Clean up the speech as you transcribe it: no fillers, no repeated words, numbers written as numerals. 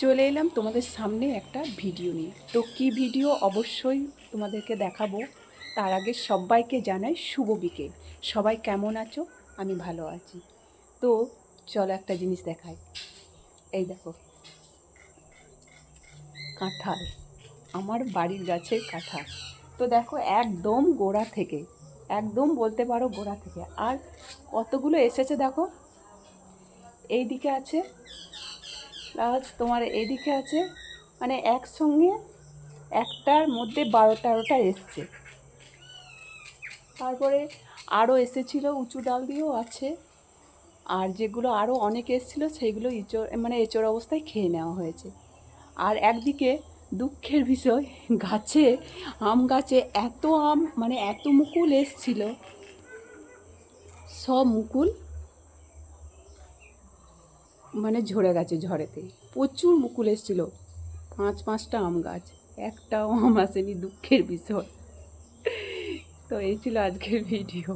চলে এলাম তোমাদের সামনে একটা ভিডিও নিয়ে। তো কি ভিডিও অবশ্যই তোমাদেরকে দেখাবো। তার আগে সবাইকে জানাই শুভ বিকেল। সবাই কেমন আছো? আমি ভালো আছি। তো চলো একটা জিনিস দেখাই। এই দেখো, কাঁঠাল, আমার বাড়ির গাছের কাঁঠাল। তো দেখো একদম গোড়া থেকে, একদম বলতে পারো গোড়া থেকে। আর কতগুলো এসেছে দেখো, এই দিকে আছে, প্লাস তোমার এইদিকে আছে, মানে একসঙ্গে একটার মধ্যে 12-13টা এসছে। তারপরে আরও এসেছিলো, উঁচু ডাল দিয়েও আছে। আর যেগুলো আরও অনেক এসেছিলো সেইগুলো মানে এঁচোড় অবস্থায় খেয়ে নেওয়া হয়েছে। আর একদিকে দুঃখের বিষয়, গাছে, আম গাছে এত আম, মানে এত মুকুল এসছিল, সব মুকুল মানে ঝরে গেছে ঝড়েতে। প্রচুর মুকুল এসছিল, 5-5টা আম গাছ, একটাও আম আসেনি, দুঃখের বিষয়। তো এই ছিল আজকের ভিডিও।